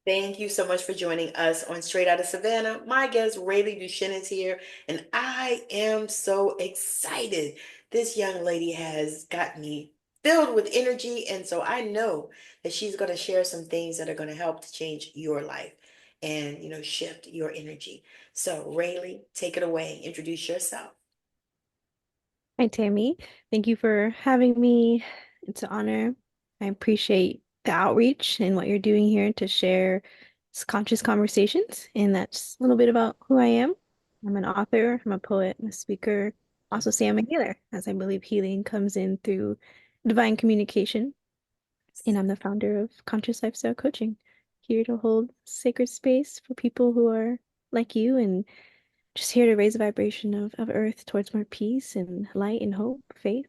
Thank you so much for joining us on Straight Outta Savannah. My guest, Raileigh Duschen, is here, and I am so excited. This young lady has got me filled with energy, and so I know that she's going to share some things that are going to help to change your life and, shift your energy. So, Rayleigh, take it away. Introduce yourself. Hi, Tammy. Thank you for having me. It's an honor. I appreciate the outreach and what you're doing here to share conscious conversations. And that's a little bit about who I am. I'm an author, I'm a poet, I'm a speaker. Also, say I'm a healer, as I believe healing comes in through divine communication. And I'm the founder of Conscious Lifestyle Coaching, here to hold sacred space for people who are like you and just here to raise the vibration of Earth towards more peace and light and hope, faith.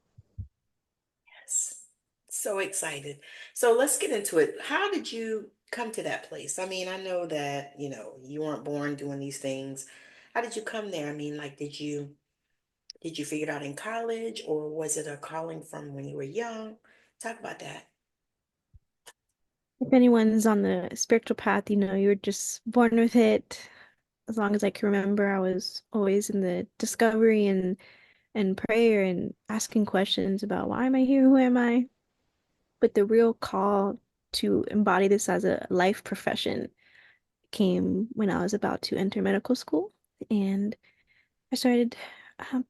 Yes. So excited. So let's get into it. How did you come to that place? I mean, I know that, you weren't born doing these things. How did you come there? I mean, like, did you figure it out in college, or was it a calling from when you were young? Talk about that. If anyone's on the spiritual path, you're just born with it. As long as I can remember, I was always in the discovery and prayer and asking questions about why am I here? Who am I? But the real call to embody this as a life profession came when I was about to enter medical school. And I started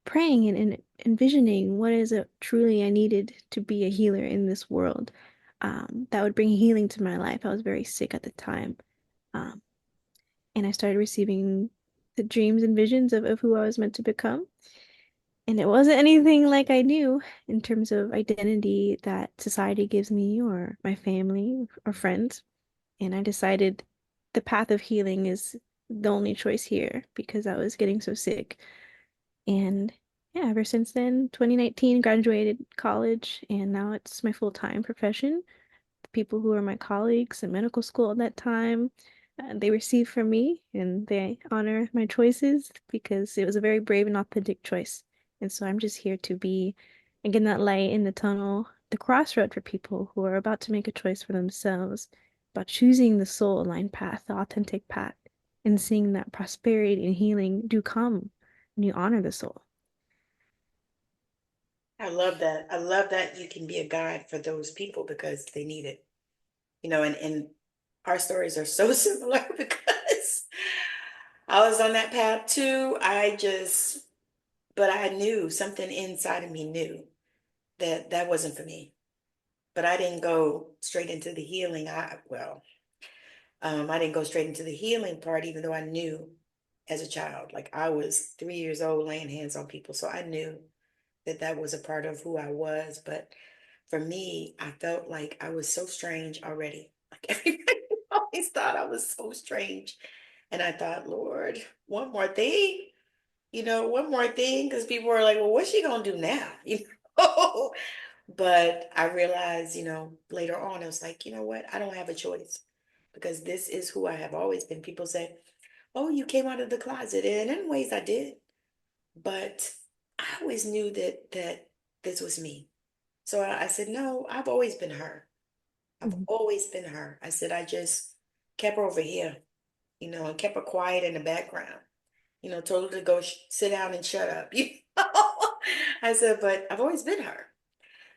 praying and envisioning what is it truly I needed to be a healer in this world, that would bring healing to my life. I was very sick at the time. Um, and I started receiving the dreams and visions of who I was meant to become. And it wasn't anything like I knew in terms of identity that society gives me or my family or friends. And I decided the path of healing is the only choice here because I was getting so sick. And yeah, ever since then, 2019, graduated college, and now it's my full-time profession. The people who were my colleagues in medical school at that time, they receive from me and they honor my choices because it was a very brave and authentic choice. And so I'm just here to be, again, that light in the tunnel, the crossroad for people who are about to make a choice for themselves, about choosing the soul-aligned path, the authentic path, and seeing that prosperity and healing do come when you honor the soul. I love that. I love that you can be a guide for those people because they need it. And our stories are so similar because I was on that path too. But I knew something inside of me knew that that wasn't for me. But I didn't go straight into the healing. I didn't go straight into the healing part, even though I knew as a child, like I was 3 years old laying hands on people. So I knew that that was a part of who I was. But for me, I felt like I was so strange already. Like everybody always thought I was so strange. And I thought, Lord, one more thing, one more thing, because people were like, well, what's she gonna do now? Know? But I realized, later on, I was like, you know what? I don't have a choice because this is who I have always been. People say, oh, you came out of the closet. And in ways I did, but I always knew that this was me. So I said, no, I've always been her. I've Mhm. always been her. I said, I just kept her over here, and kept her quiet in the background, told her to go sit down and shut up. I said, but I've always been her.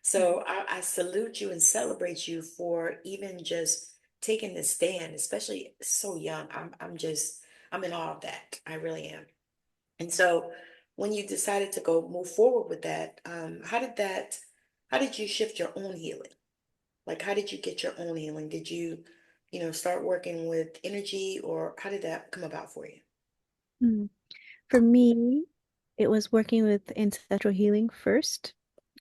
So I salute you and celebrate you for even just taking this stand, especially so young. I'm in awe of that. I really am. And so when you decided to go move forward with that, how did you shift your own healing? Like, how did you get your own healing? Did you, start working with energy, or how did that come about for you? Mhm. For me, it was working with ancestral healing first.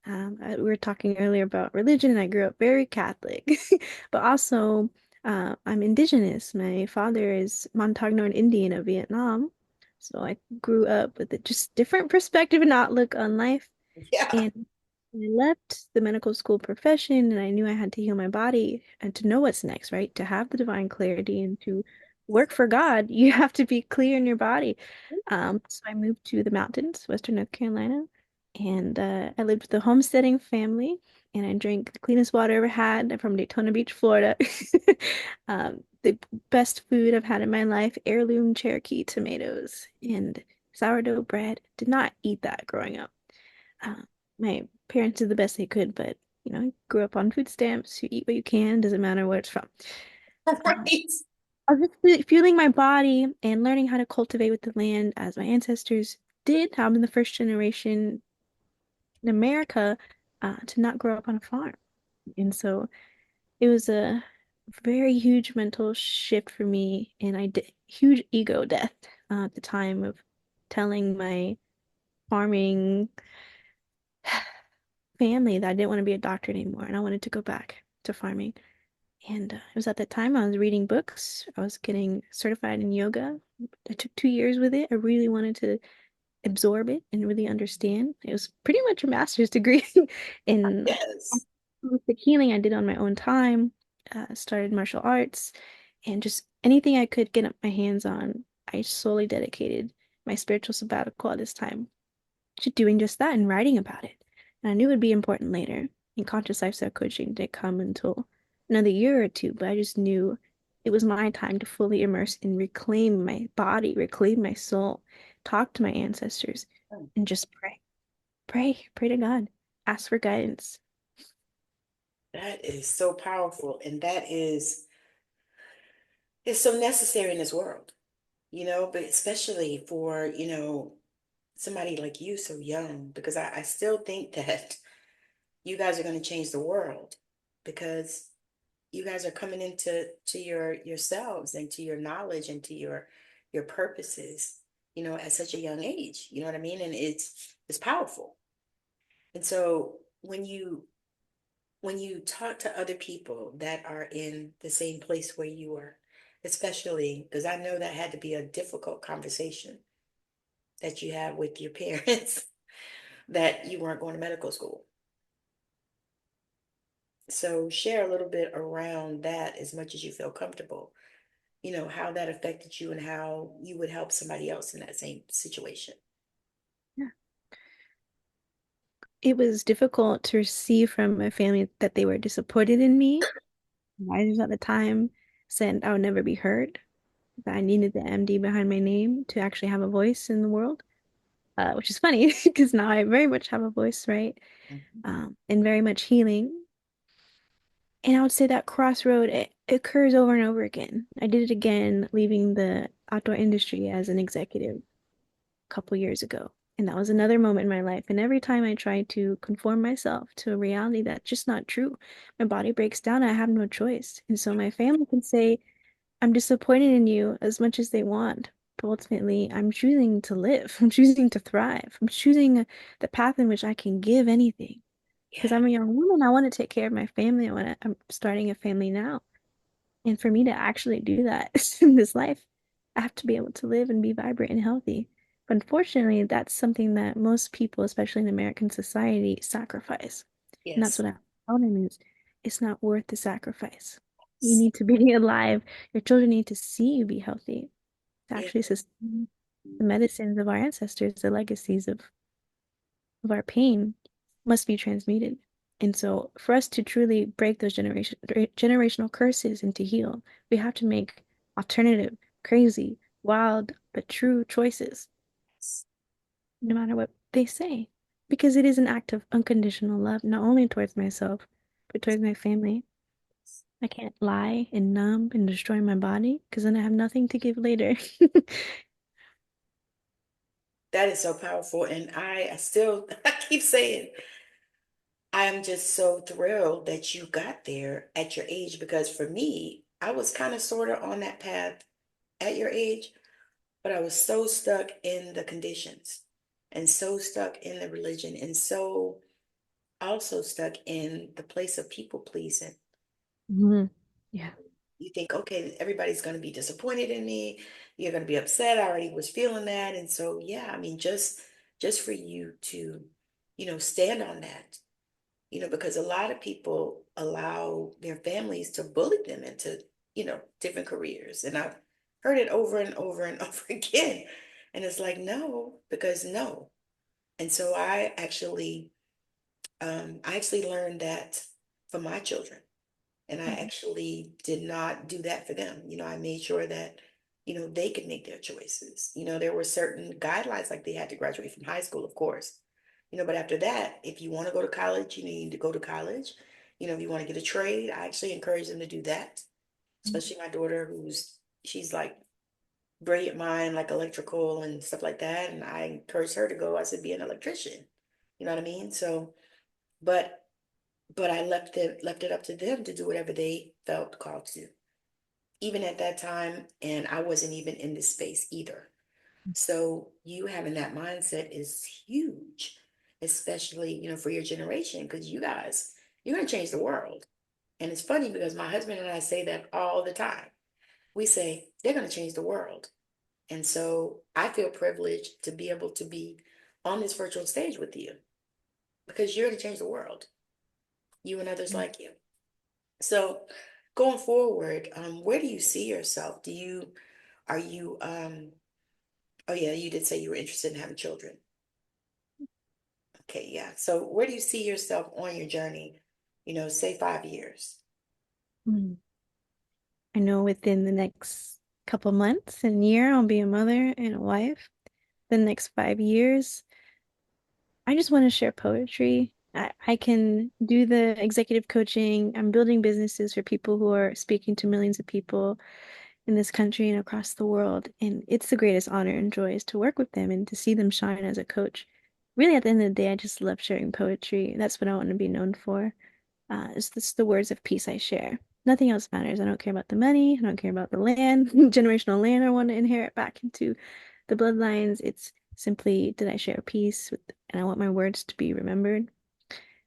We were talking earlier about religion, and I grew up very Catholic, but also I'm indigenous. My father is Montagnoan Indian of Vietnam, so I grew up with a just different perspective and outlook on life. Yeah. And I left the medical school profession, and I knew I had to heal my body and to know what's next, right? To have the divine clarity and to work for God, you have to be clear in your body. So I moved to the mountains, Western North Carolina, and I lived with a homesteading family, and I drank the cleanest water I ever had. I'm from Daytona Beach, Florida. the best food I've had in my life, heirloom Cherokee tomatoes and sourdough bread. Did not eat that growing up. Uh, my parents did the best they could, but grew up on food stamps. You eat what you can, doesn't matter where it's from. Uh, Right. I was just fueling my body and learning how to cultivate with the land as my ancestors did. I'm in the first generation in America to not grow up on a farm. And so it was a very huge mental shift for me, and I did huge ego death at the time of telling my farming family that I didn't want to be a doctor anymore and I wanted to go back to farming. And it was at that time I was reading books. I was getting certified in yoga. I took 2 years with it. I really wanted to absorb it and really understand. It was pretty much a master's degree in Yes. the healing I did on my own time. Started martial arts and just anything I could get my hands on. I solely dedicated my spiritual sabbatical at this time to doing just that and writing about it. And I knew it would be important later. And conscious lifestyle coaching didn't come until another year or two, but I just knew it was my time to fully immerse and reclaim my body, reclaim my soul, talk to my ancestors, and just pray. Pray to God. Ask for guidance. That is so powerful. And that is so necessary in this world, but especially for, somebody like you so young, because I still think that you guys are going to change the world because you guys are coming into yourselves and to your knowledge and to your purposes, at such a young age. You know what I mean? And it's powerful. And so when you talk to other people that are in the same place where you are, especially because I know that had to be a difficult conversation that you have with your parents that you weren't going to medical school. So share a little bit around that as much as you feel comfortable, how that affected you and how you would help somebody else in that same situation. Yeah. It was difficult to receive from my family that they were disappointed in me. Advisors at the time said I would never be heard, that I needed the MD behind my name to actually have a voice in the world, which is funny because now I very much have a voice, right? Mhm. And very much healing. And I would say that crossroad it occurs over and over again. I did it again, leaving the outdoor industry as an executive a couple years ago. And that was another moment in my life. And every time I try to conform myself to a reality that's just not true, my body breaks down. I have no choice. And so my family can say, I'm disappointed in you as much as they want. But ultimately, I'm choosing to live. I'm choosing to thrive. I'm choosing the path in which I can give anything. Because Yeah. I'm a young woman, I want to take care of my family. I'm starting a family now. And for me to actually do that in this life, I have to be able to live and be vibrant and healthy. But unfortunately, that's something that most people, especially in American society, sacrifice. And that's Yes. what I tell them is it's not worth the sacrifice. You need to be alive. Your children need to see you be healthy to Yeah. actually sustain the medicines of our ancestors, the legacies of our pain must be transmuted. And so for us to truly break those generational curses and to heal, we have to make alternative, crazy, wild, but true choices, no matter what they say. Because it is an act of unconditional love, not only towards myself, but towards my family. I can't lie and numb and destroy my body because then I have nothing to give later. That is so powerful. And I still, I keep saying, I am just so thrilled that you got there at your age because for me, I was kind of sort of on that path at your age, but I was so stuck in the conditions and so stuck in the religion and so also stuck in the place of people pleasing. Mhm. Yeah. You think, okay, everybody's going to be disappointed in me. You're going to be upset. I already was feeling that. And so, yeah, I mean, just for you to, stand on that, because a lot of people allow their families to bully them into, different careers. And I've heard it over and over and over again. And it's like, no, because no. And so I actually learned that for my children. And I Mhm. actually did not do that for them. I made sure that, they could make their choices. There were certain guidelines, like they had to graduate from high school, of course. But after that, if you want to go to college, you need to go to college. If you want to get a trade, I actually encourage them to do that. Especially my daughter, she's like brilliant mind, like electrical and stuff like that. And I encouraged her to go. I said, be an electrician. You know what I mean? So, but I left it up to them to do whatever they felt called to, even at that time. And I wasn't even in this space either. So you having that mindset is huge, especially, for your generation, because you're going to change the world. And it's funny because my husband and I say that all the time. We say they're going to change the world. And so I feel privileged to be able to be on this virtual stage with you because you're going to change the world, you and others like you. So going forward, where do you see yourself? Are you, oh yeah, you did say you were interested in having children. Okay, yeah. So where do you see yourself on your journey? Say 5 years. Mm. I know within the next couple months and year, I'll be a mother and a wife. The next 5 years, I just want to share poetry. I can do the executive coaching. I'm building businesses for people who are speaking to millions of people in this country and across the world. And it's the greatest honor and joy is to work with them and to see them shine as a coach. Really, at the end of the day, I just love sharing poetry. That's what I want to be known for. It's the words of peace I share. Nothing else matters. I don't care about the money. I don't care about the land, generational land I want to inherit back into the bloodlines. It's simply did I share peace with, and I want my words to be remembered.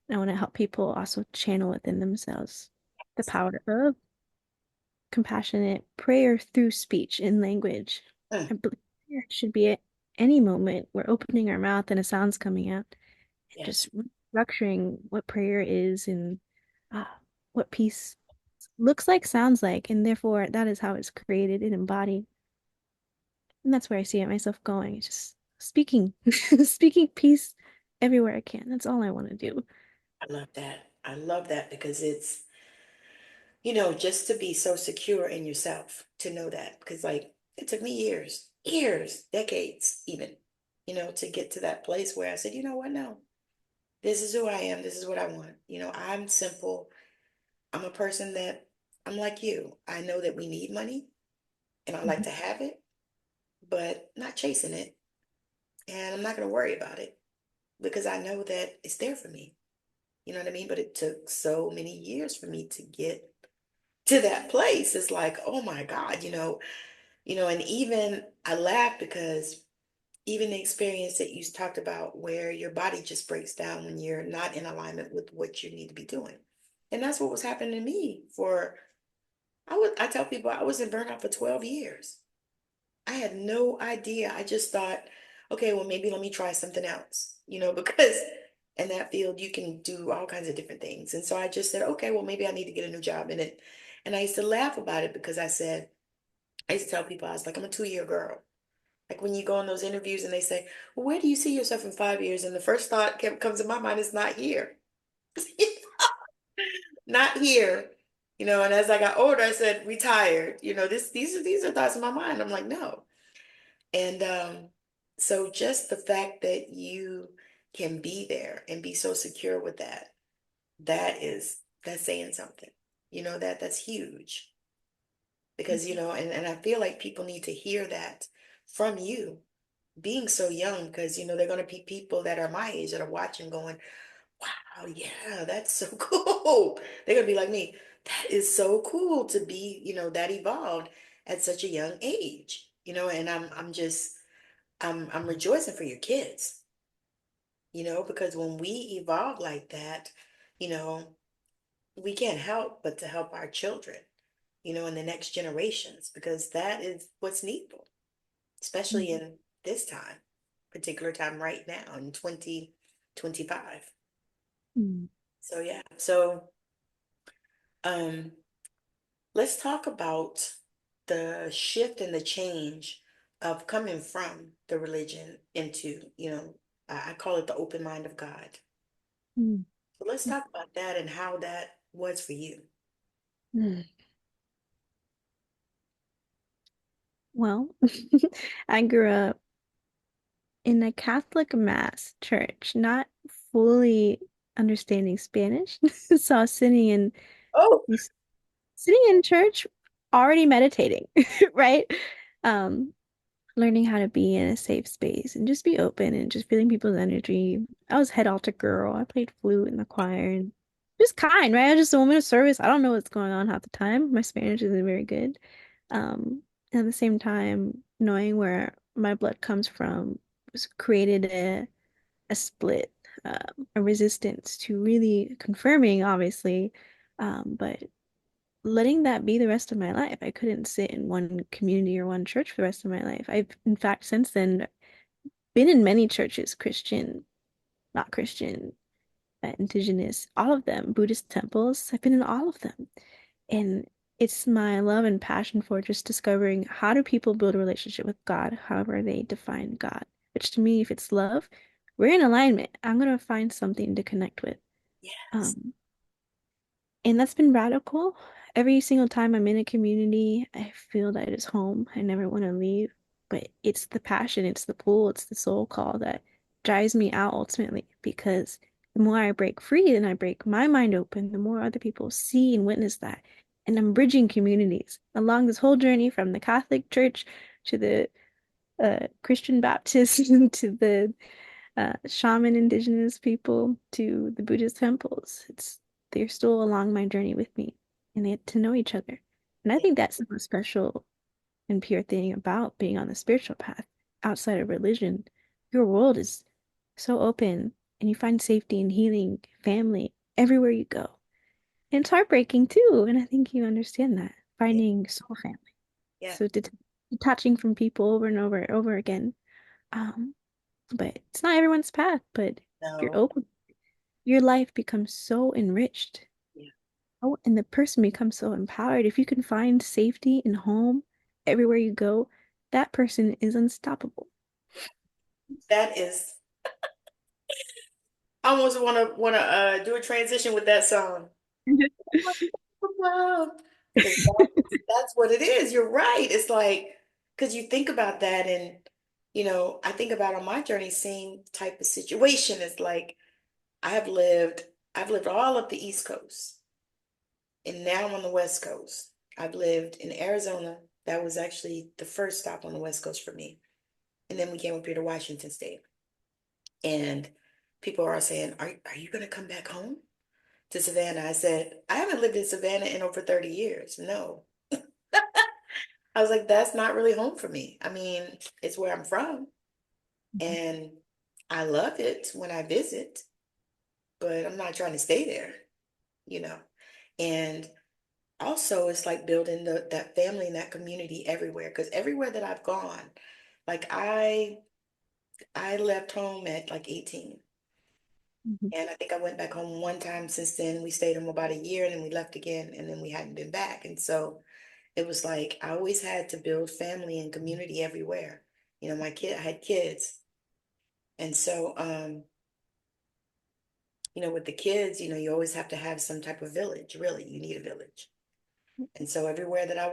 And I want to help people also channel within themselves the power of compassionate prayer through speech in language. Mm, I believe prayer should be at any moment we're opening our mouth and a sound's coming out, and yes, just structuring what prayer is and uh, what peace looks like, sounds like, and therefore that is how it's created and embodied. And that's where I see it myself going. It's just speaking, speaking peace everywhere I can. That's all I want to do. I love that. I love that because it's, just to be so secure in yourself, to know that. Because, like, it took me years, decades, even, to get to that place where I said, you know what? No, this is who I am. This is what I want. I'm simple. I'm a person that I'm like you. I know that we need money and I like Mhm. to have it, but not chasing it. And I'm not going to worry about it because I know that it's there for me. You know what I mean? But it took so many years for me to get to that place. It's like, oh my God, and even I laugh because even the experience that you talked about where your body just breaks down when you're not in alignment with what you need to be doing. And that's what was happening to me I tell people I was in burnout for 12 years. I had no idea. I just thought, okay, well, maybe let me try something else, because in that field you can do all kinds of different things. And so I just said, okay, well, maybe I need to get a new job in it. And I used to laugh about it because I used to tell people, I was like, I'm a 2-year girl. Like when you go on those interviews and they say, well, where do you see yourself in 5 years? And the first thought comes to my mind is not here. Not here. And as I got older, I said, retired. These are thoughts in my mind. I'm like, no. And so just the fact that you can be there and be so secure with that, that's saying something. That's huge because, and I feel like people need to hear that from you being so young because, they're going to be people that are my age that are watching going, wow, yeah, that's so cool. They're going to be like me. That is so cool to be, that evolved at such a young age, and I'm rejoicing for your kids, because when we evolve like that, you know, we can't help but to help our children, and the next generations, because that is what's needful, especially in this time, particular time right now in 2025. Mhm. So yeah. So um let's talk about the shift and the change of coming from the religion into, I call it the open mind of God. Mhm. So let's talk about that and how that was for you. Mm. Well, I grew up in a Catholic mass church, not fully understanding Spanish. So I was Oh, sitting in church, already meditating, right? Um, Learning how to be in a safe space and just be open and just feeling people's energy. I was head altar girl. I played flute in the choir and just kind, right? I was just a woman of service. I don't know what's going on half the time. My Spanish isn't very good. Um, at the same time, knowing where my blood comes from was created a split, a resistance to really confirming, obviously, but letting that be the rest of my life. I couldn't sit in one community or one church for the rest of my life. I've, in fact, since then been in many churches, Christian, not Christian, indigenous, all of them, Buddhist temples. I've been in all of them. And it's my love and passion for just discovering how do people build a relationship with God, however they define God. Which to me, if it's love, we're in alignment. I'm gonna find something to connect with. yes. Um, And that's been radical. Every single time I'm in a community, I feel that it is home. I never want to leave. But it's the passion, it's the pull, it's the soul call that drives me out ultimately. Because the more I break free and I break my mind open, the more other people see and witness that. And I'm bridging communities along this whole journey from the Catholic Church to the Christian Baptist to the shaman indigenous people to the Buddhist temples. It's they're still along my journey with me and they get to know each other. And I Yeah. think that's the most special and pure thing about being on the spiritual path outside of religion. Your world is so open and you find safety and healing, family everywhere you go. And it's heartbreaking too. And I think you understand that. Yeah. Finding soul family. Yeah. So detaching from people over and over and over again. Um, but it's not everyone's path, but if you're No. open, your life becomes so enriched. Yeah. Oh, and the person becomes so empowered. If you can find safety and home everywhere you go, that person is unstoppable. That is, I almost wanna do a transition with that song. Wow. Because that's what it is. You're right. It's like, because you think about that, and I think about on my journey, same type of situation. It's like I have lived, I've lived all up the East Coast, and now I'm on the West Coast. I've lived in Arizona. That was actually the first stop on the West Coast for me. And then we came up here to Washington State. And people are saying, are you going to come back home to Savannah? I said, I haven't lived in Savannah in over 30 years. No. I was like, that's not really home for me. I mean, it's where I'm from, and I love it when I visit, but I'm not trying to stay there, you know. And also, it's like building that family and that community everywhere, because everywhere that I've gone, like I left home at like 18. Mhm. And I think I went back home one time since then. We stayed home about a year and then we left again and then we hadn't been back. And so it was like I always had to build family and community everywhere. I had kids. And so with the kids, you always have to have some type of village, really. You need a village. And so everywhere that I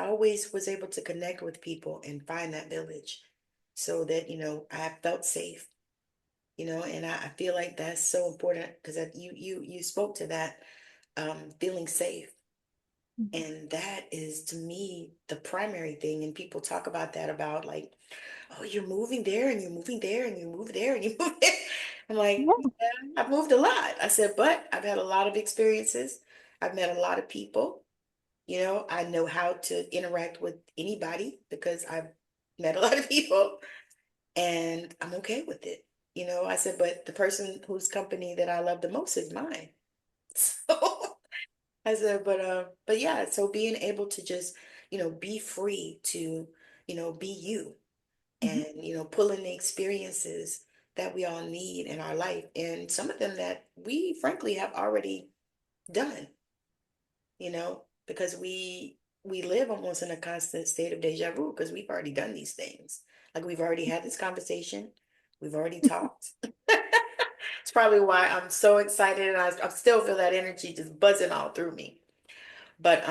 always was able to connect with people and find that village so that, I felt safe, and I feel like that's so important because you spoke to that, feeling safe. And that is to me the primary thing. And people talk about that about like, oh, you're moving there and you're moving there and you move there and you move there. I'm like, Yeah. yeah, I've moved a lot. I said, but I've had a lot of experiences. I've met a lot of people. I know how to interact with anybody because I've met a lot of people and I'm okay with it. I said, but the person whose company that I love the most is mine. So I said, but yeah, so being able to just, be free to, be you Mhm. and, pull in the experiences that we all need in our life. And some of them that we frankly have already done, because we live almost in a constant state of deja vu because we've already done these things. Like we've already had this conversation, we've already talked. It's probably why I'm so excited and I still feel that energy just buzzing all through me. But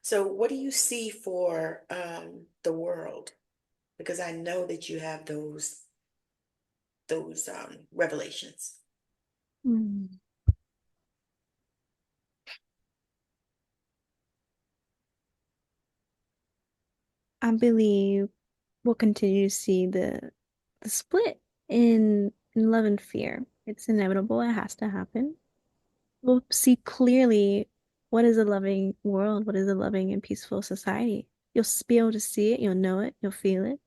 so what do you see for the world? Because I know that you have those revelations. Mm. I believe we'll continue to see the split in love and fear. It's inevitable. It has to happen. We'll see clearly what is a loving world, what is a loving and peaceful society. You'll be able to see it, you'll know it, you'll feel it,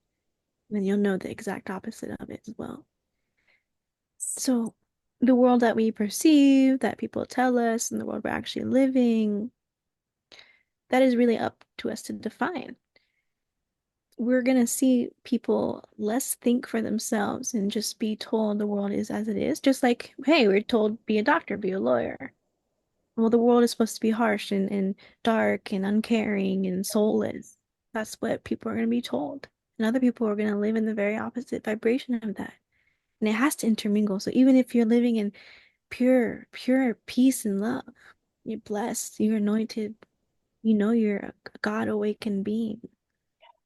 and then you'll know the exact opposite of it as well. So the world that we perceive, that people tell us, and the world we're actually living, that is really up to us to define. We're gonna see people less think for themselves and just be told the world is as it is. Just like, hey, we're told be a doctor, be a lawyer. Well, the world is supposed to be harsh and dark and uncaring and soulless. That's what people are gonna be told. And other people are gonna live in the very opposite vibration of that. And it has to intermingle. So even if you're living in pure peace and love, you're blessed, you're anointed, you know you're a God awakened being.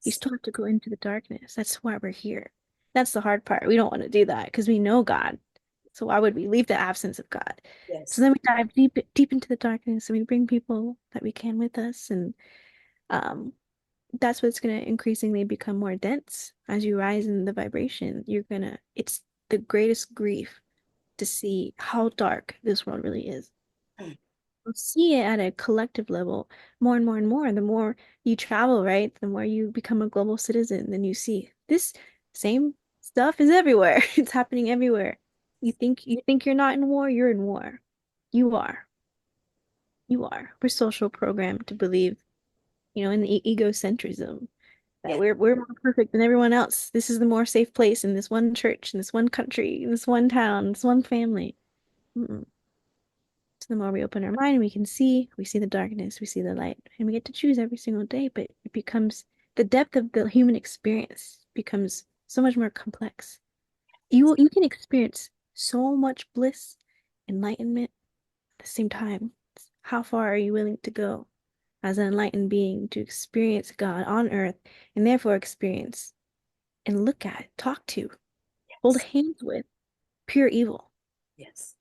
You still have to go into the darkness. That's why we're here. That's the hard part. We don't want to do that because we know God. So why would we leave the absence of God? So Yes. then we dive deep into the darkness and we bring people that we can with us. And um, that's what's going to increasingly become more dense as you rise in the vibration. It's the greatest grief to see how dark this world really is. Mm. You'll see it at a collective level more and more and more. The more you travel, right? The more you become a global citizen, then you see this same stuff is everywhere. It's happening everywhere. You think you're not in war, you're in war. You are. You are. We're social programmed to believe, in the egocentrism that Yeah. we're more perfect than everyone else. This is the more safe place in this one church, in this one country, in this one town, this one family. Mm-mm. So the more we open our mind, we see the darkness, we see the light, and we get to choose every single day. But it becomes the depth of the human experience becomes so much more complex. You can experience so much bliss, enlightenment at the same time. How far are you willing to go as an enlightened being to experience God on earth and therefore experience and look at, talk to, hold Yes. hands with pure evil? Yes.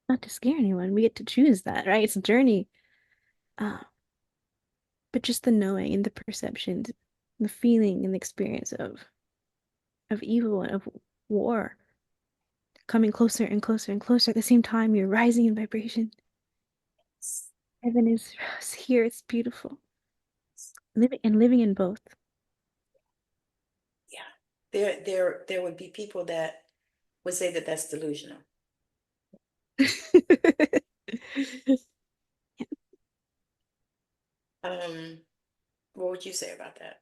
Not to scare anyone. We get to choose that, right? It's a journey. Uh, but just the knowing and the perceptions, the feeling and the experience of evil and of war coming closer and closer and closer at the same time you're rising in vibration. Heaven is here, it's beautiful. Living in both. Yeah. There would be people that would say that that's delusional. Um, what would you say about that?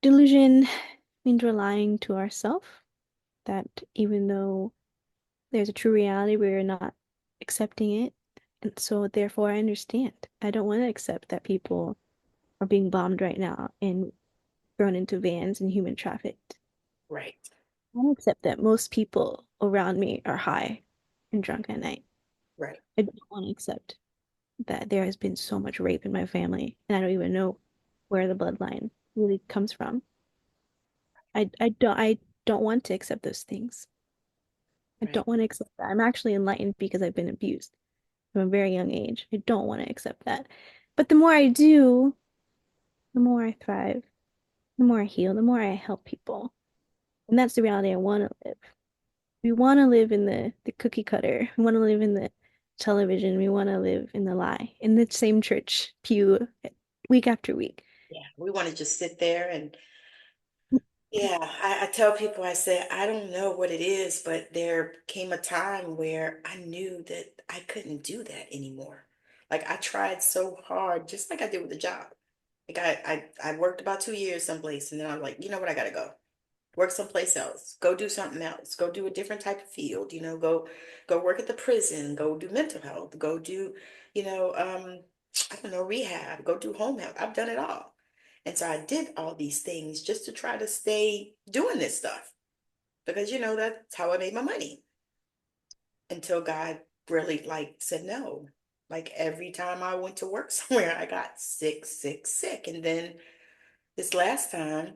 Delusion means we're lying to ourselves that even though there's a true reality, we're not accepting it. And so therefore I understand. I don't want to accept that people are being bombed right now and thrown into vans and human trafficked. Right. I don't accept that most people around me are high and drunk at night. Right. I don't want to accept that there has been so much rape in my family and I don't even know where the bloodline really comes from. I don't want to accept those things. I Right. don't want to accept that. I'm actually enlightened because I've been abused from a very young age. I don't want to accept that. But the more I do, the more I thrive, the more I heal, the more I help people. And that's the reality I want to live. We want to live in the cookie cutter. We want to live in the television. We want to live in the lie, in the same church pew week after week. Yeah. We want to just sit there and yeah, I tell people, I said, I don't know what it is, but there came a time where I knew that I couldn't do that anymore. Like I tried so hard, just like I did with the job. Like I worked about 2 years someplace and then I'm like, you know what, I gotta go. Work someplace else, go do something else, go do a different type of field, go work at the prison, go do mental health, go do, you know, um, I don't know, rehab, go do home health. I've done it all. And so I did all these things just to try to stay doing this stuff because, that's how I made my money until God really like said no. Like every time I went to work somewhere, I got sick, sick, sick. And then this last time,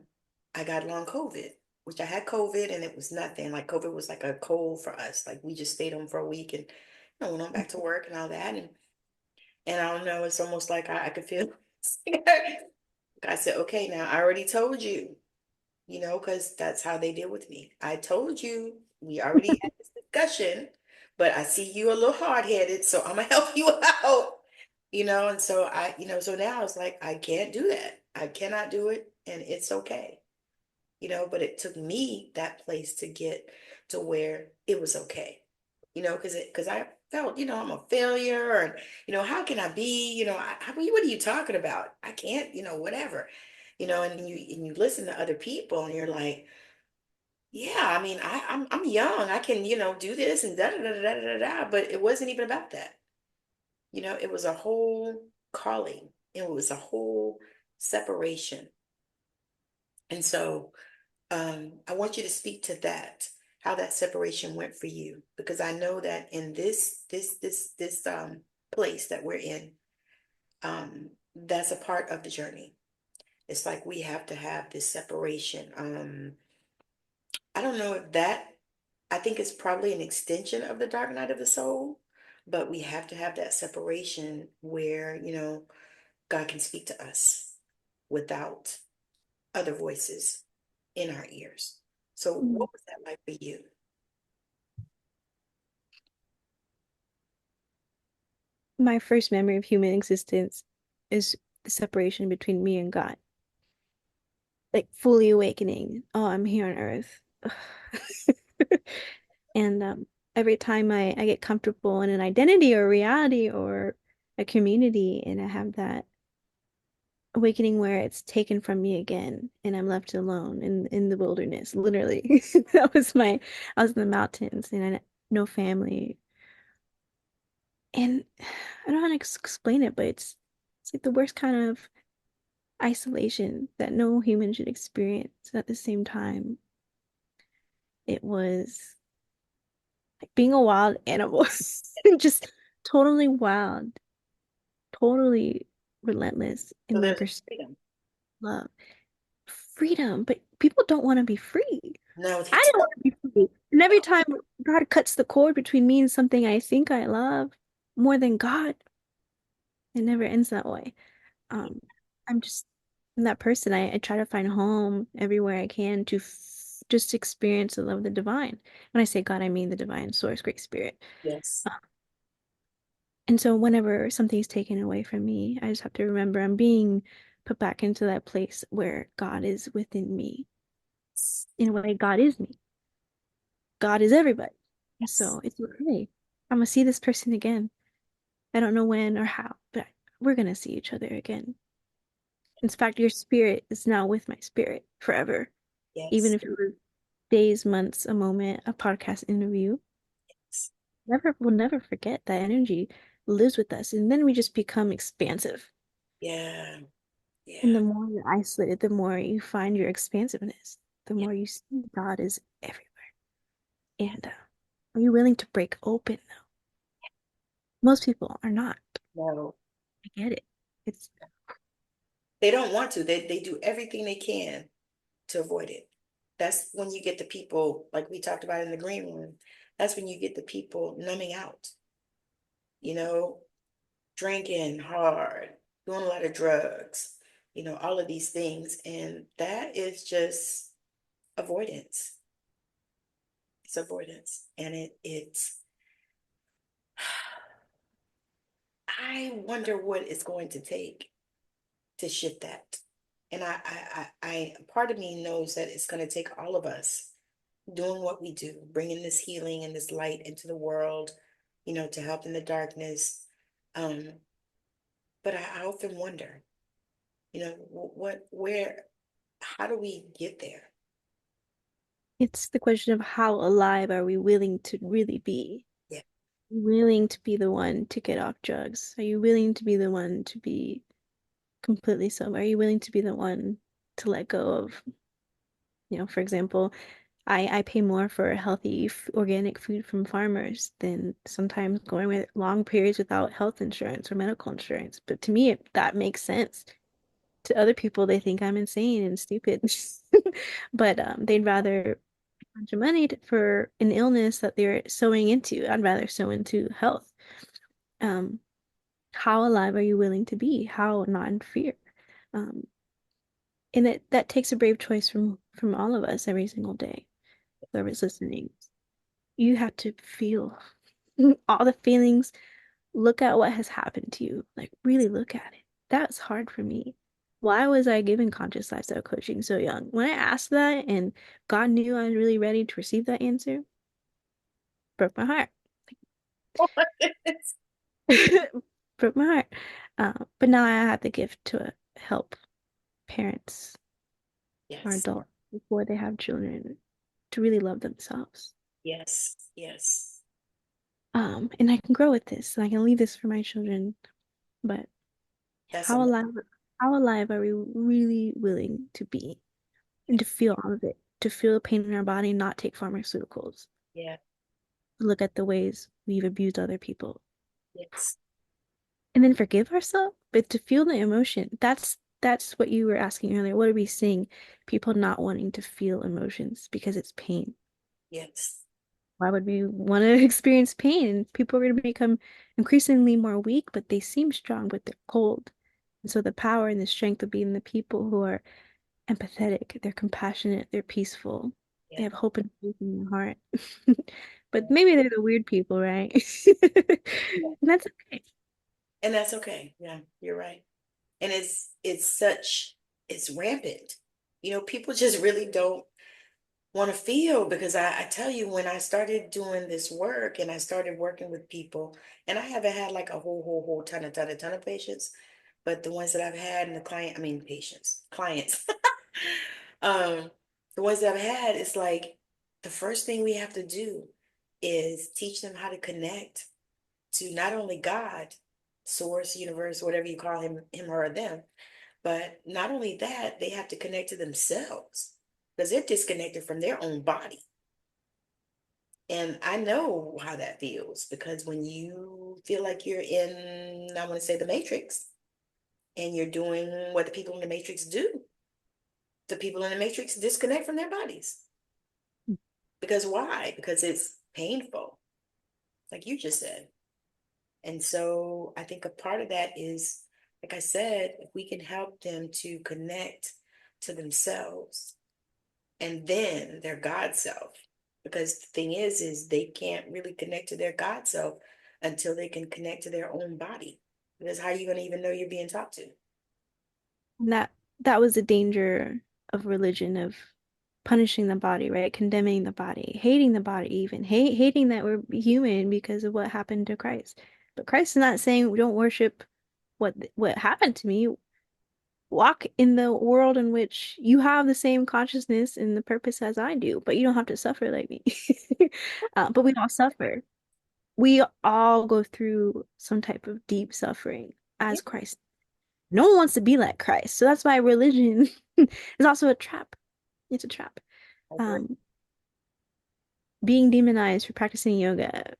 I got long COVID, which I had COVID and it was nothing. Like COVID was like a cold for us. Like we just stayed home for a week and went on back to work and all that. And I don't know, it's almost like I could feel. I said, okay, now I already told you, because that's how they deal with me. I told you, we already had this discussion, but I see you a little hard-headed, so I'm gonna help you out, and so so now it's like I can't do that. I cannot do it, and it's okay, but it took me that place to get to where it was okay, because I felt, I'm a failure, and how can I be, what are you talking about? I can't, whatever, and you listen to other people, and you're like, yeah, I mean, I'm young, I can, do this and da da da da da da, da, but it wasn't even about that, it was a whole calling, it was a whole separation, and so. I want you to speak to that, how that separation went for you, because I know that in this place that we're in, that's a part of the journey. It's like we have to have this separation. I don't know if that, I think it's probably an extension of the dark night of the soul, but we have to have that separation where, God can speak to us without other voices in our ears. So Mm. what was that like for you? My first memory of human existence is the separation between me and God. Like fully awakening. Oh, I'm here on Earth. And every time I get comfortable in an identity or reality or a community, and I have that awakening where it's taken from me again, and I'm left alone in the wilderness, literally. I was in the mountains, and I had no family. And I don't know how to explain it, but it's like the worst kind of isolation that no human should experience. At the same time, it was like being a wild animal, just totally wild, totally relentless So in my there's pursuit freedom. of love, freedom. But people don't want to be free. No, they I didn't don't. want to be free. And every time God cuts the cord between me and something I think I love more than God, it never ends that way. Um, I'm just I'm that person. I try to find home everywhere I can to f just experience the love of the divine. When I say God, I mean the divine source, great spirit. Yes. Uh, and so whenever something's taken away from me, I just have to remember I'm being put back into that place where God is within me. In a way, God is me. God is everybody. And Yes. so it's okay. I'm gonna see this person again. I don't know when or how, but we're gonna see each other again. In fact, your spirit is now with my spirit forever. Even Yes. if it was days, months, a moment, a podcast interview, we'll never forget that energy lives with us. And then we just become expansive. Yeah. And Yeah. the more you're isolated, the more you find your expansiveness, the Yeah. more you see God is everywhere. And are you willing to break open though? Most people are not. No, I get it. It's they don't want to. They do everything they can to avoid it. That's when you get the people, like we talked about in the green room, that's when you get the people numbing out, you know, drinking hard, doing a lot of drugs, all of these things. And that is just avoidance. It's avoidance. And it's I wonder what it's going to take to shift that. And part of me knows that it's going to take all of us doing what we do, bringing this healing and this light into the world, to help in the darkness. Um, but I often wonder, how do we get there? it's the question of how alive are we willing to really be? Yeah. Willing to be the one to get off drugs? Are you willing to be the one to be completely sober? Are you willing to be the one to let go of, for example, I pay more for healthy organic food from farmers than sometimes going with long periods without health insurance or medical insurance. But to me, that makes sense. To other people, they think I'm insane and stupid. But they'd rather pay a bunch of money for an illness that they're sowing into. I'd rather sow into health. Um, how alive are you willing to be? How not in fear? Um, and that takes a brave choice from all of us every single day. Whoever's listening, you have to feel all the feelings. Look at what has happened to you. Like, really look at it. That's hard for me. Why was I given conscious lifestyle coaching so young? When I asked that and God knew I was really ready to receive that answer, broke my heart. Oh my goodness. Broke my heart. But now I have the gift to help parents or Yes, adults before they have children to really love themselves. yes, yes. And I can grow with this and I can leave this for my children. But That's how amazing. alive, how alive are we really willing to be and to feel all of it, to feel the pain in our body, not take pharmaceuticals, Yeah, look at the ways we've abused other people, yes, and then forgive ourselves, but to feel the emotion. That's what you were asking earlier. What are we seeing? People not wanting to feel emotions because it's pain. yes. Why would we want to experience pain? People are going to become increasingly more weak, but they seem strong, but they're cold. And so the power and the strength of being the people who are empathetic, they're compassionate, they're peaceful, they Yeah, have hope and faith in their heart. But maybe they're the weird people, right? yeah. And that's okay. And that's okay. Yeah, you're right. And it's rampant. People just really don't want to feel because I tell you, when I started doing this work and I started working with people, and I haven't had like a whole ton of patients, but the ones that I've had and patients, clients, um, the ones that I've had, it's like the first thing we have to do is teach them how to connect to not only God, source, universe, whatever you call him or them, but not only that, they have to connect to themselves because they're disconnected from their own body. And I know how that feels because when you feel like you're in, I want to say the matrix, and you're doing what the people in the matrix do, the people in the matrix disconnect from their bodies. Because why? Because it's painful, like you just said. And so I think a part of that is, like I said, if we can help them to connect to themselves and then their God self. Because the thing is they can't really connect to their God self until they can connect to their own body. Because how are you going to even know you're being talked to? And that was the danger of religion, of punishing the body, right? Condemning the body, hating the body, even hating that we're human because of what happened to Christ. But Christ is not saying we don't worship what happened to me. Walk in the world in which you have the same consciousness and the purpose as I do, but you don't have to suffer like me. But we all suffer. We all go through some type of deep suffering Yeah, as Christ. No one wants to be like Christ. So that's why religion is also a trap. It's a trap. I agree. Um, being demonized for practicing yoga.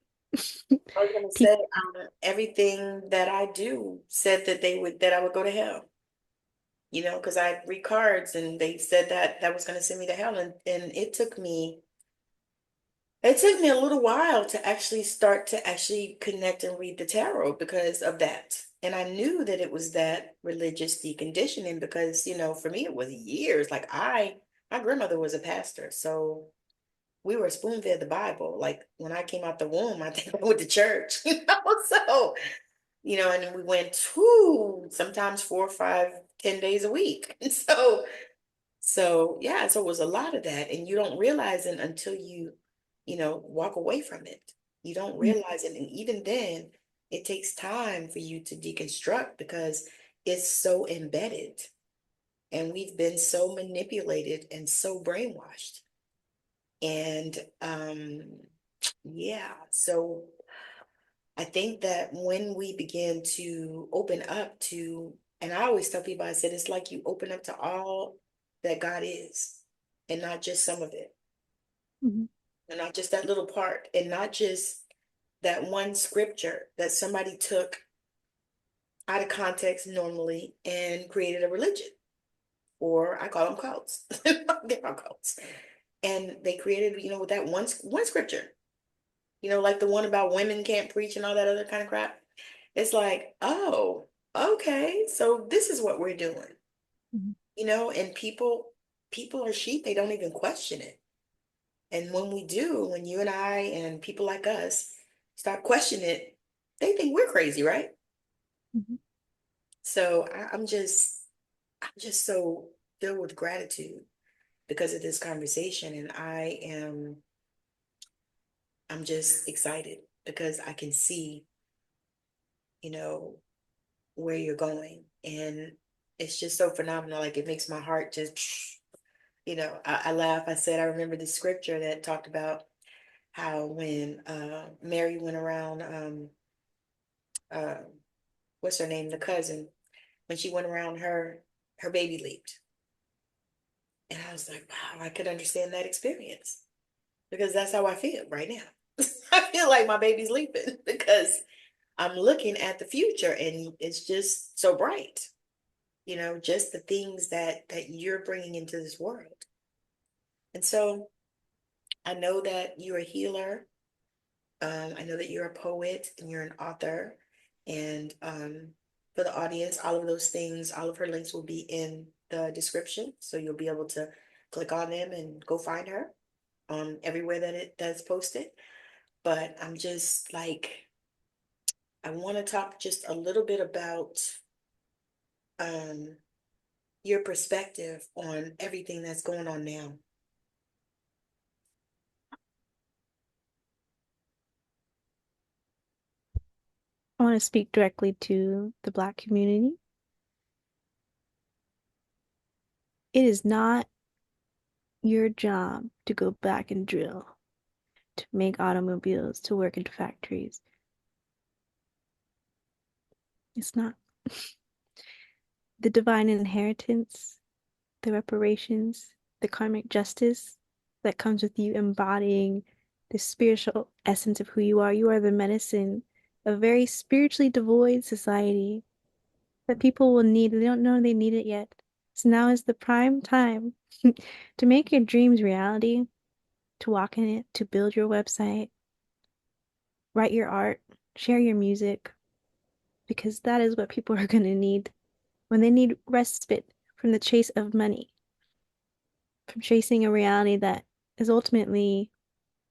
I was going to say, People, everything that I do said that I would go to hell. Because I read cards and they said that that was going to send me to hell. And it took me a little while to actually start to actually connect and read the tarot because of that. And I knew that it was that religious deconditioning because, for me, it was years. Like my grandmother was a pastor. So we were spoon-fed the Bible. Like when I came out the womb, I think I went to church, So, and we went sometimes 4, 5, 10 days a week. So yeah, so it was a lot of that, and you don't realize it until walk away from it. You don't realize it, and even then, it takes time for you to deconstruct because it's so embedded, and we've been so manipulated and so brainwashed. And yeah, so I think that when we begin to open up to, and I always tell people, I said, it's like you open up to all that God is and not just some of it. Mhm. and not just that little part, and not just that one scripture that somebody took out of context normally and created a religion, or I call them cults. They're all cults. And they created, with that one scripture, like the one about women can't preach and all that other kind of crap. It's like, oh, okay, so this is what we're doing, Mhm. and people are sheep, they don't even question it. And when we do, when you and I and people like us start questioning it, they think we're crazy, right? Mhm. So I'm just so filled with gratitude because of this conversation, and I'm just excited because I can see, you know, where you're going, and it's just so phenomenal. Like it makes my heart just, I laugh. I said I remember the scripture that talked about how when Mary went around, uh, what's her name, the cousin, when she went around, her baby leaped, and I was like, wow, I could understand that experience because that's how I feel right now. I feel like my baby's leaping because I'm looking at the future and it's just so bright. Just the things that you're bringing into this world. And so I know that you're a healer. I know that you're a poet and you're an author. And for the audience, all of those things, all of her links will be in the description. So you'll be able to click on them and go find her everywhere that's posted. But I'm just like, I want to talk just a little bit about um, your perspective on everything that's going on now. I want to speak directly to the Black community. It is not your job to go back and drill, to make automobiles, to work in factories. It's not. The divine inheritance, the reparations, the karmic justice that comes with you embodying the spiritual essence of who you are. You are the medicine of a very spiritually devoid society that people will need. They don't know they need it yet. So now is the prime time to make your dreams reality, to walk in it, to build your website, write your art, share your music, because that is what people are going to need when they need respite from the chase of money, from chasing a reality that is ultimately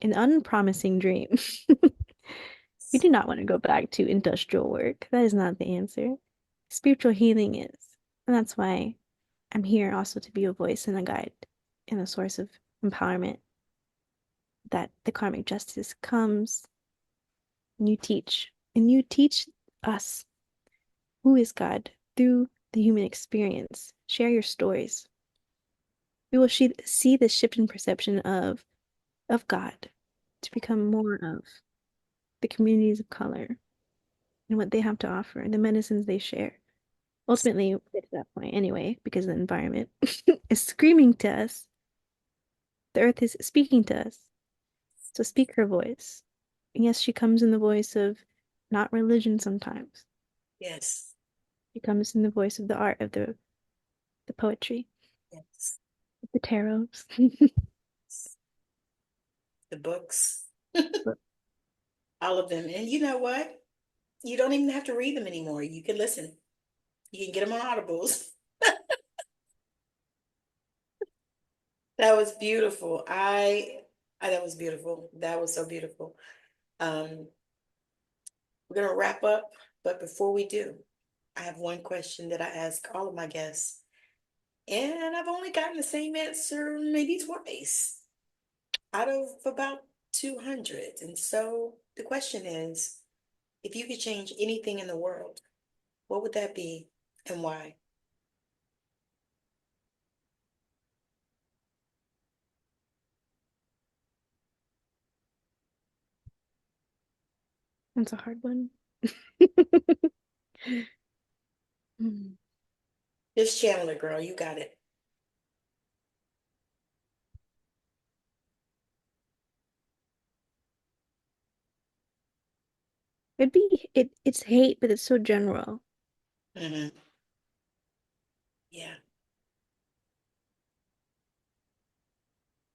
an unpromising dream. You do not want to go back to industrial work. That is not the answer. Spiritual healing is. And that's why I'm here also to be a voice and a guide and a source of empowerment that the karmic justice comes and you teach. And you teach us who is God through the human experience. Share your stories. We will see the shift in perception of God to become more of the communities of color and what they have to offer and the medicines they share. Ultimately, we'll get to that point anyway, because the environment is screaming to us. The earth is speaking to us. So speak her voice. And yes, she comes in the voice of not religion sometimes. Yes, She comes in the voice of the art of the poetry, yes. the tarots. The books, all of them. And you know what? You don't even have to read them anymore. You can listen. You can get them on Audibles. That was beautiful. That was beautiful. That was so beautiful. Um, we're gonna wrap up, but before we do, I have one question that I ask all of my guests, and I've only gotten the same answer maybe twice out of about 200. And so the question is, if you could change anything in the world, what would that be and why? That's a hard one. Hmm. Just channel it, girl. You got it. it's hate, but it's so general. Hmm. Yeah.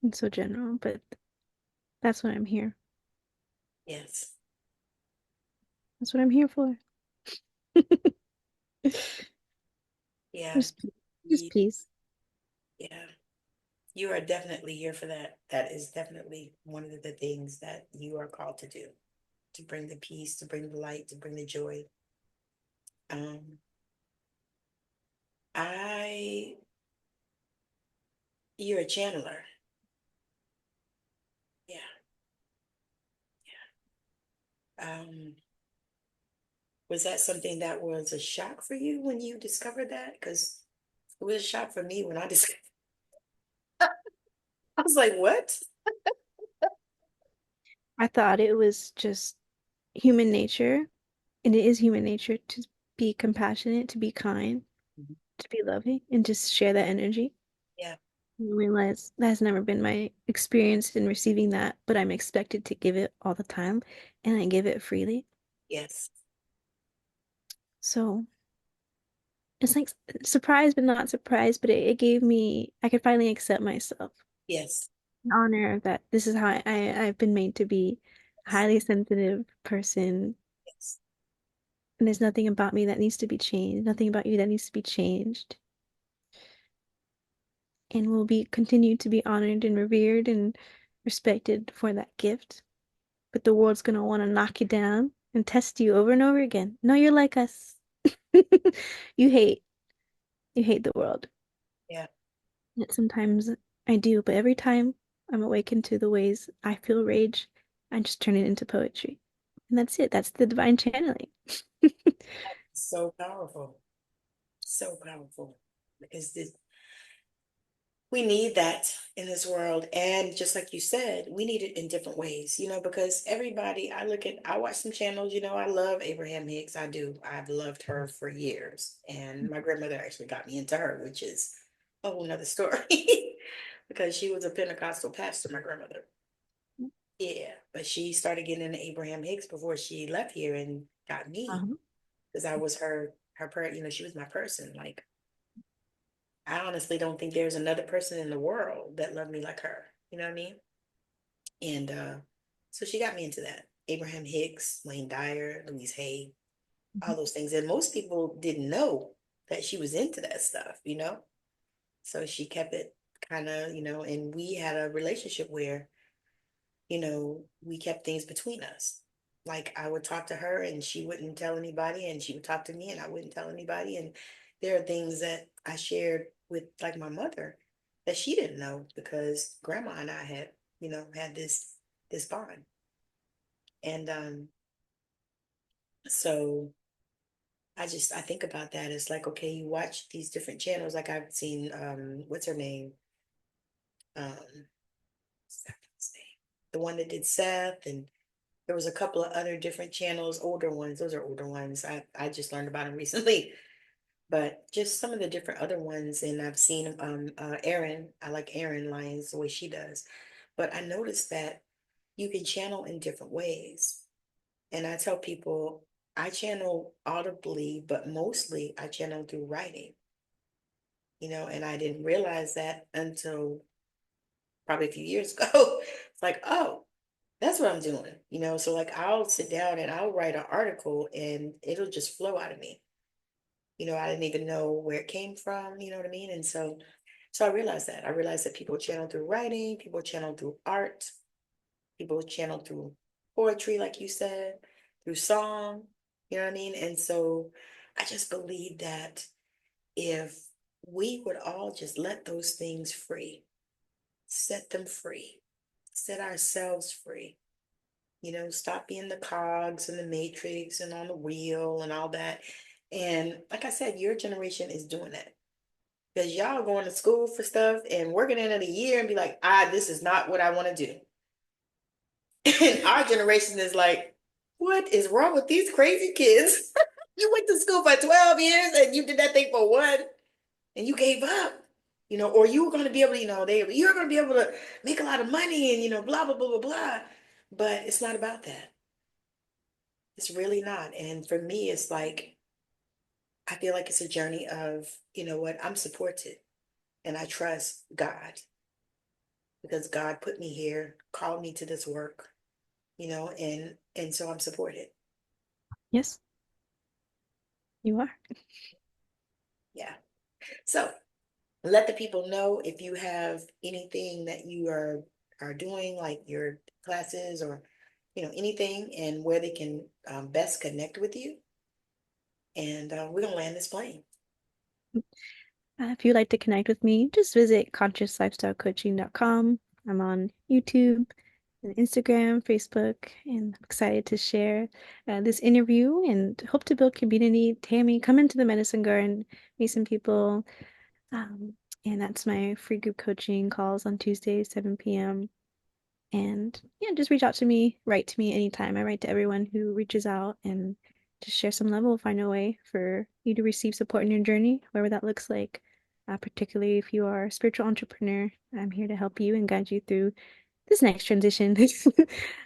It's so general, but that's what I'm here. Yes. That's what I'm here for. Yeah. Just peace. Just Ye- peace. Yeah. You are definitely here for that. That is definitely one of the things that you are called to do, to bring the peace, to bring the light, to bring the joy. Um, I, you're a channeler. Yeah. Um, was that something that was a shock for you when you discovered that? Because it was a shock for me when I discovered. I was like, what? I thought it was just human nature, and it is human nature to be compassionate, to be kind, Mhm. to be loving, and just share that energy. Yeah. I realize that has never been my experience in receiving that, but I'm expected to give it all the time, and I give it freely. Yes. So it's like surprised, but not surprised, but it gave me, I could finally accept myself. Yes. An honor that this is how I've been made to be a highly sensitive person. Yes. And there's nothing about me that needs to be changed, nothing about you that needs to be changed. And will be continue to be honored and revered and respected for that gift. But the world's gonna want to knock you down and test you over and over again. No, you're like us. You hate, you hate the world. Yeah. Yet sometimes I do, but every time I'm awakened to the ways I feel rage, I just turn it into poetry. And that's it. That's the divine channeling. So powerful. So powerful. Because this, we need that in this world. And just like you said, we need it in different ways, because everybody, I watch some channels, I love Abraham Hicks. I do. I've loved her for years. And my grandmother actually got me into her, which is a whole nother story because she was a Pentecostal pastor, my grandmother. Yeah. But she started getting into Abraham Hicks before she left here and got me Uh-huh. because I was her, she was my person. Like, I honestly don't think there's another person in the world that loved me like her. You know what I mean? And so she got me into that. Abraham Hicks, Wayne Dyer, Louise Hay, all those things. And most people didn't know that she was into that stuff. So she kept it kind of, and we had a relationship where, we kept things between us. Like I would talk to her and she wouldn't tell anybody, and she would talk to me and I wouldn't tell anybody. And there are things that I shared with like my mother that she didn't know because grandma and I had this bond. And so I think about that. It's like, okay, you watch these different channels. Like I've seen what's her name? What's that guy's name? The one that did Seth, and there was a couple of other different channels, older ones. Those are older ones. I just learned about them recently, but just some of the different other ones. And I've seen Erin. I like Erin Lyons the way she does. But I noticed that you can channel in different ways. And I tell people I channel audibly, but mostly I channel through writing, and I didn't realize that until probably a few years ago. It's like, oh, that's what I'm doing. So like I'll sit down and I'll write an article and it'll just flow out of me. I didn't even know where it came from, you know what I mean? And so I realized that. I realized that people channel through writing, people channel through art, people channel through poetry, like you said, through song, you know what I mean? And so I just believe that if we would all just let those things free, set them free, set ourselves free, stop being the cogs and the matrix and on the wheel and all that. And like I said, your generation is doing that because y'all going to school for stuff and working in it a year and be like, this is not what I want to do. And our generation is like, what is wrong with these crazy kids? You went to school for 12 years and you did that thing for one and you gave up. Or you were going to be able to, you're going to be able to make a lot of money and, blah, blah, blah, blah, blah. But it's not about that. It's really not. And for me, it's like, I feel like it's a journey of, you know what, I'm supported and I trust God because God put me here, called me to this work, and so I'm supported. Yes, you are. Yeah. So let the people know if you have anything that you are doing, like your classes or anything, and where they can best connect with you. And we're gonna land this plane. If you'd like to connect with me, just visit consciouslifestylecoaching.com. I'm on YouTube and Instagram, Facebook, and I'm excited to share this interview and hope to build community. Tammy, come into the medicine garden, meet some people. Um, and that's my free group coaching calls on Tuesdays, 7 p.m. And yeah, just reach out to me, write to me anytime. I write to everyone who reaches out and just share some level, find a way for you to receive support in your journey, whatever that looks like. Particularly if you are a spiritual entrepreneur, I'm here to help you and guide you through this next transition.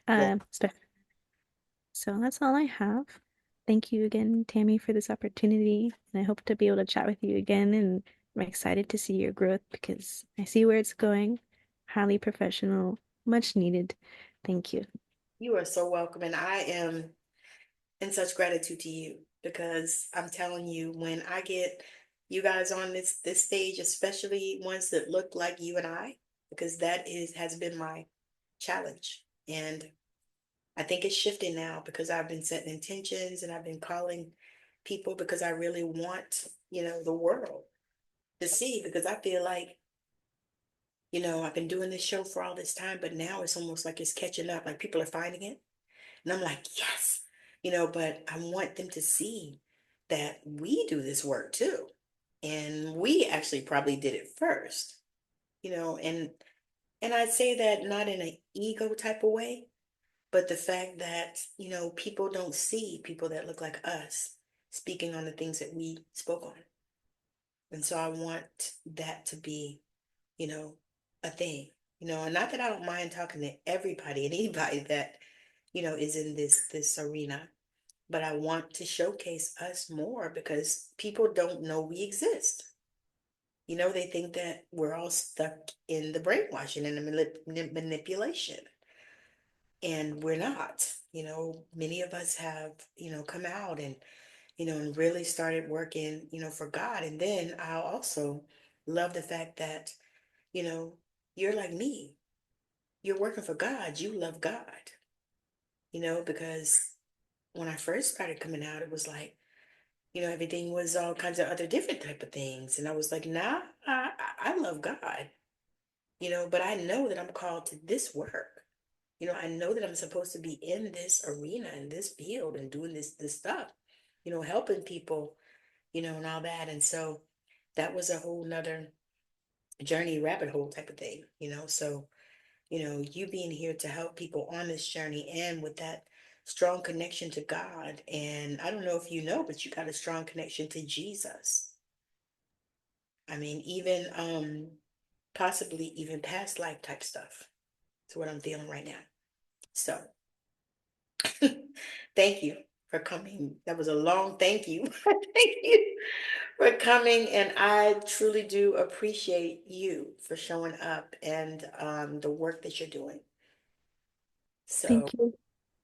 Yeah, Spe- So that's all I have. Thank you again, Tammy, for this opportunity. And I hope to be able to chat with you again. And I'm excited to see your growth because I see where it's going. Highly professional, much needed. Thank you. you are so welcome, and I am in such gratitude to you because I'm telling you, when I get you guys on this stage, especially ones that look like you and I, because that is has been my challenge. And I think it's shifting now because I've been setting intentions and I've been calling people because I really want, the world to see, because I feel like, I've been doing this show for all this time, but now it's almost like it's catching up, like people are finding it. And I'm like, yes, but I want them to see that we do this work too. And we actually probably did it first, and I say that not in an ego type of way, but the fact that, people don't see people that look like us speaking on the things that we spoke on. And so I want that to be, you know, a thing, and not that I don't mind talking to everybody and anybody that, is in this arena, but I want to showcase us more because people don't know we exist. They think that we're all stuck in the brainwashing and the manipulation, and we're not. Many of us have, come out and, and really started working, for God. And then I also love the fact that, you know, you're like me. You're working for God. You love God, because when I first started coming out, it was like, everything was all kinds of other different type of things. And I was like, nah, I love God, but I know that I'm called to this work. I know that I'm supposed to be in this arena, in this field and doing this stuff, helping people, and all that. And so that was a whole nother journey, rabbit hole type of thing, so, you being here to help people on this journey and with that strong connection to God. And I don't know if you know, but you got a strong connection to Jesus. I mean, even possibly even past life type stuff. That's what I'm feeling right now. So thank you for coming. That was a long thank you. Thank you for coming. And I truly do appreciate you for showing up and the work that you're doing. So Thank you.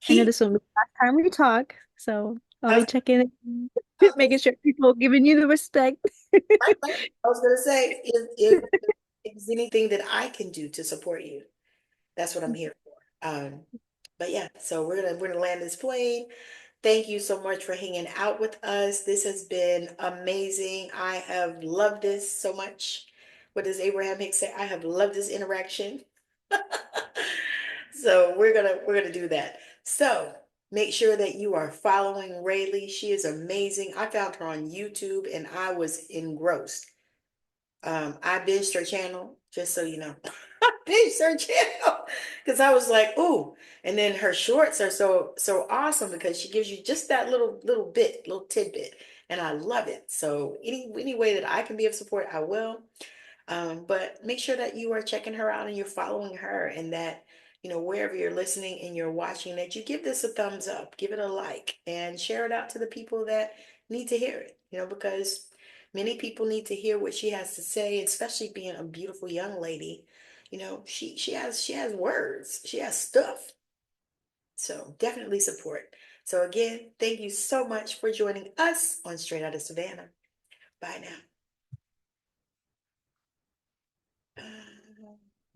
I know keep, this will be the last time we talk, so I'll I be was, checking I in, was gonna making sure people giving you the respect. right. I was gonna say, if there's anything that I can do to support you, that's what I'm here for. But yeah, so we're gonna land this plane. Thank you so much for hanging out with us. This has been amazing. I have loved this so much. What does Abraham Hicks say? I have loved this interaction. So we're gonna do that. So make sure that you are following Rayleigh. She is amazing. I found her on YouTube and I was engrossed. I binged her channel, just so you know. I binged her channel because I was like, ooh. And then her shorts are so awesome because she gives you just that little bit, little tidbit, and I love it. So any way that I can be of support, I will. But make sure that you are checking her out and you're following her, and that wherever you're listening and you're watching, that you give this a thumbs up, give it a like, and share it out to the people that need to hear it, because many people need to hear what she has to say, especially being a beautiful young lady. She has words, she has stuff. So definitely support. So again, thank you so much for joining us on Straight Out of Savannah. Bye now.